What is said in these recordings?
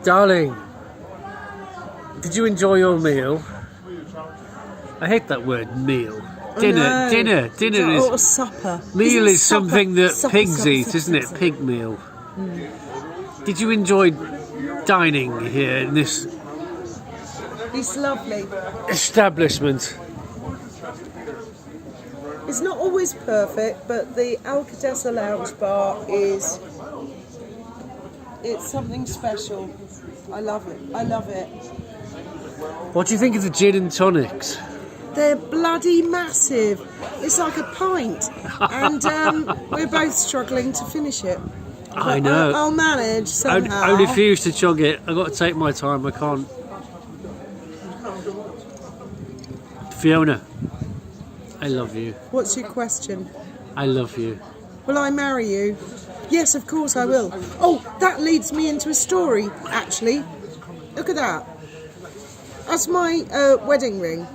Darling, did you enjoy your meal? I hate that word, meal. Dinner is... Or supper. Meal is supper? something that Supper, pigs supper, eat, supper, isn't it? supper. Pig meal. Did you enjoy dining here in this It's lovely. establishment? It's not always perfect, but the Alcadessa Lounge Bar is... It's something special. I love it. I love it. What do you think of the gin and tonics? They're bloody massive. It's like a pint. And we're both struggling to finish it. I know. I'll manage somehow. I refuse to chug it. I've got to take my time. I can't. Fiona, I love you. What's your question? I love you. Will I marry you? Yes, of course I will. Oh, that leads me into a story, actually. Look at that. That's my wedding ring.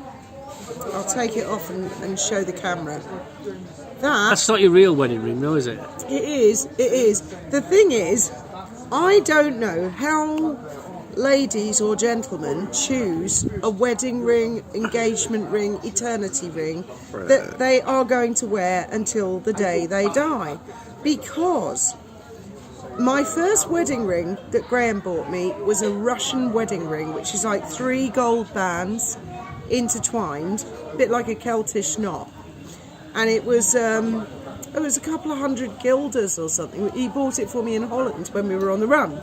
I'll take it off and show the camera. That's not your real wedding ring, though, is it? It is. The thing is, I don't know how ladies or gentlemen choose a wedding ring, engagement ring, eternity ring that they are going to wear until the day they die. Because my first wedding ring that Graham bought me was a Russian wedding ring, which is like 3 gold bands intertwined, a bit like a Celtish knot. And it was a couple of hundred guilders or something. He bought it for me in Holland when we were on the run.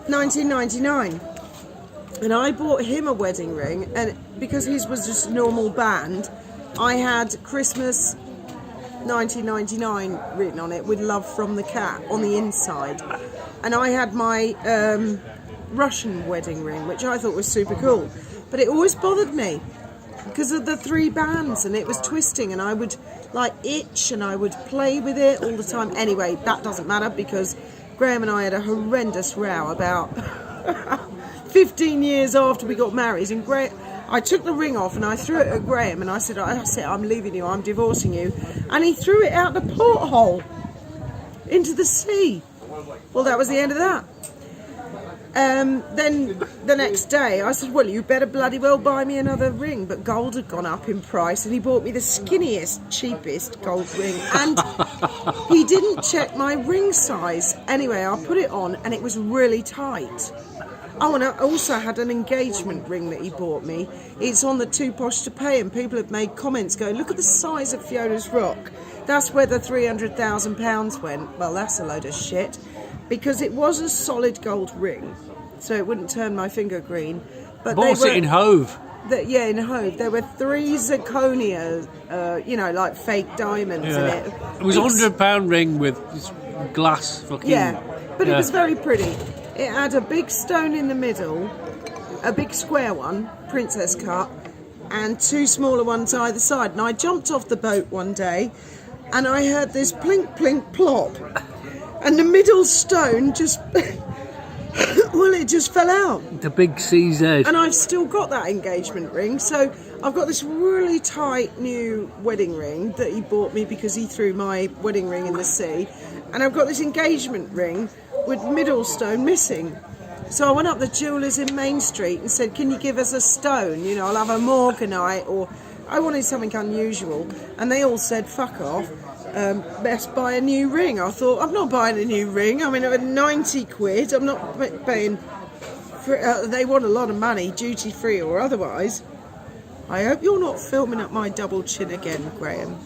1999. And I bought him a wedding ring, and because his was just a normal band, I had Christmas 1999 written on it with love from the cat on the inside. And I had my Russian wedding ring, which I thought was super cool. But it always bothered me because of the 3 bands, and it was twisting, and I would like itch and I would play with it all the time. Anyway, that doesn't matter because Graham and I had a horrendous row about 15 years after we got married, and I took the ring off and I threw it at Graham and I said, I'm leaving you, I'm divorcing you. And he threw it out the porthole into the sea. Well, that was the end of that. Then the next day I said, well, you better bloody well buy me another ring. But gold had gone up in price and he bought me the skinniest, cheapest gold ring. And he didn't check my ring size. Anyway, I put it on and it was really tight. Oh, and I also had an engagement ring that he bought me. It's on the Too Posh to Pay, and people have made comments going, look at the size of Fiona's rock. That's where the £300,000 went. Well, that's a load of shit, because it was a solid gold ring, so it wouldn't turn my finger green. But bought it in Hove. Yeah, in Hove. There were 3 zirconia, like fake diamonds in it. It was a £100 ring with glass fucking... Yeah, but it was very pretty. It had a big stone in the middle, a big square one, princess cut, and 2 smaller ones either side. And I jumped off the boat one day and I heard this plink, plink, plop. And the middle stone just, well, it just fell out. The big CZ. And I've still got that engagement ring. So I've got this really tight new wedding ring that he bought me because he threw my wedding ring in the sea. And I've got this engagement ring with middle stone missing. So I went up the jewellers in Main Street and said, can you give us a stone? I'll have a morganite, or I wanted something unusual. And they all said, fuck off, best buy a new ring. I thought, I'm not buying a new ring. I mean, at 90 quid, I'm not paying, they want a lot of money, duty free or otherwise. I hope you're not filming up my double chin again, Graham.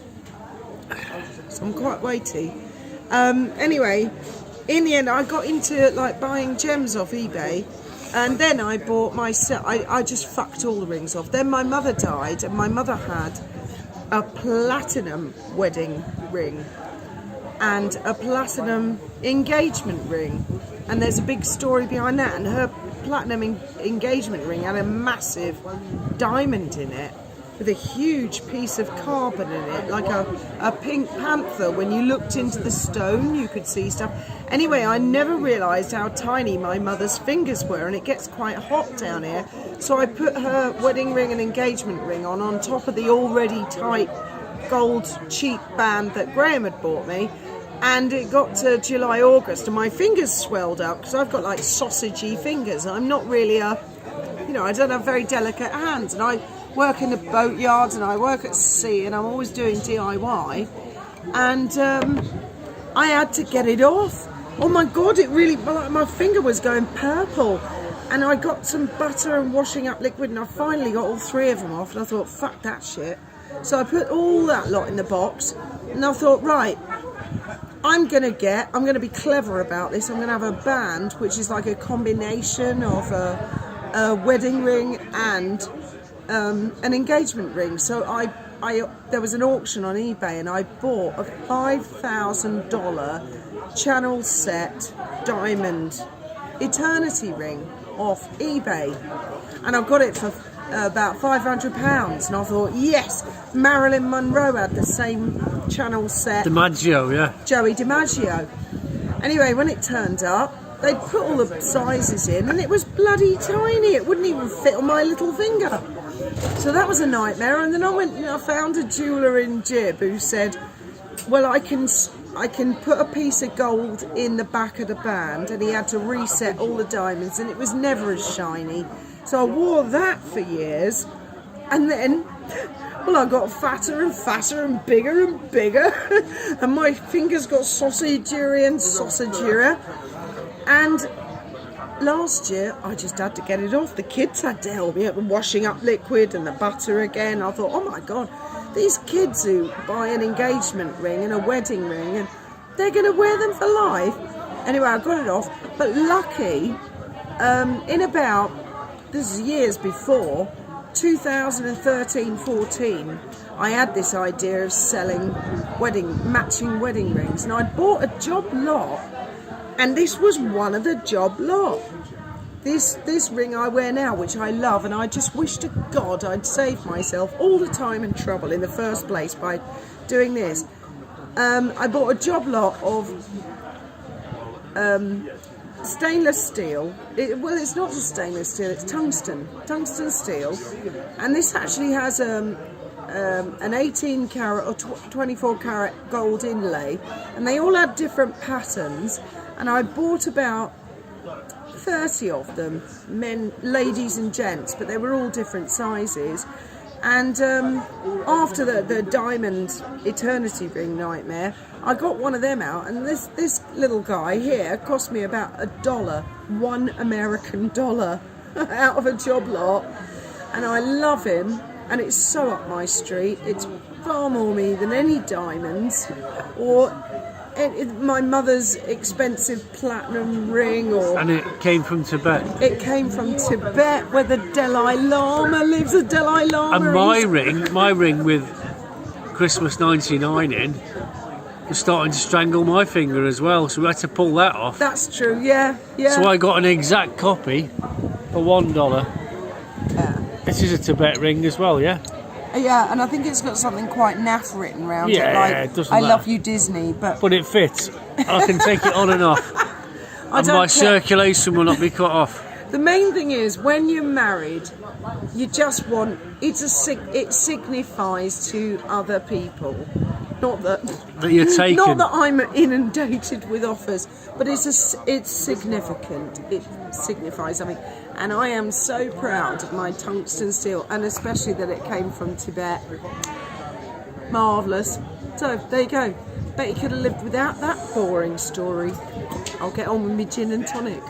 So I'm quite weighty. Anyway, in the end, I got into buying gems off eBay, and then I bought myself. I just fucked all the rings off. Then my mother died, and my mother had a platinum wedding ring and a platinum engagement ring, and there's a big story behind that. And her platinum engagement ring had a massive diamond in it, with a huge piece of carbon in it, like a pink panther. When you looked into the stone, you could see stuff. Anyway, I never realised how tiny my mother's fingers were, and it gets quite hot down here. So I put her wedding ring and engagement ring on top of the already tight gold cheap band that Graham had bought me. And it got to July, August, and my fingers swelled up because I've got like sausagey fingers. I'm not really I don't have very delicate hands, and I work in the boatyards and I work at sea, and I'm always doing DIY. And I had to get it off. Oh my God, it really, my finger was going purple. And I got some butter and washing up liquid, and I finally got all 3 of them off, and I thought, fuck that shit. So I put all that lot in the box, and I thought, right, I'm going to be clever about this. I'm going to have a band, which is like a combination of a wedding ring and an engagement ring. So there was an auction on eBay, and I bought a $5,000 channel set diamond eternity ring off eBay, and I got it for about £500, and I thought, yes, Marilyn Monroe had the same channel set. DiMaggio, yeah. Joey DiMaggio. Anyway, when it turned up, they'd put all the sizes in, and it was bloody tiny. It wouldn't even fit on my little finger. So that was a nightmare. And then I found a jeweller in Jib who said, well, I can put a piece of gold in the back of the band, and he had to reset all the diamonds, and it was never as shiny. So I wore that for years, and then, well, I got fatter and fatter and bigger, and my fingers got sausageier and sausageier. And last year, I just had to get it off. The kids had to help me with washing up liquid and the butter again. I thought, oh my God, these kids who buy an engagement ring and a wedding ring, and they're going to wear them for life. Anyway, I got it off. But lucky, this is years before, 2013-14, I had this idea of selling matching wedding rings. And I bought a job lot, and this was one of the job lot. This ring I wear now, which I love, and I just wish to God I'd saved myself all the time and trouble in the first place by doing this. I bought a job lot of stainless steel. It's not just stainless steel, it's tungsten steel. And this actually has an 18 carat or 24 carat gold inlay, and they all had different patterns. And I bought about 30 of them, men, ladies and gents, but they were all different sizes. And after the diamond eternity ring nightmare, I got one of them out, and this little guy here cost me about $1, $1 American out of a job lot. And I love him, and it's so up my street. It's far more me than any diamonds or my mother's expensive platinum ring. And it came from Tibet. It came from Tibet, where the Dalai Lama lives. The Dalai Lama. And my ring with Christmas '99 in was starting to strangle my finger as well, so we had to pull that off. That's true. Yeah. So I got an exact copy for $1. Yeah. This is a Tibet ring as well, yeah. Yeah, and I think it's got something quite naff written around it. Like, it doesn't I matter. love you, Disney, but it fits. I can take it on and off, and my circulation will not be cut off. The main thing is, when you're married, you just want it signifies to other people, not that you're taken. Not that I'm inundated with offers, but it's significant. It signifies something, and I am so proud of my tungsten steel, and especially that it came from Tibet. Marvellous. So there you go. Bet you could have lived without that boring story. I'll get on with my gin and tonic.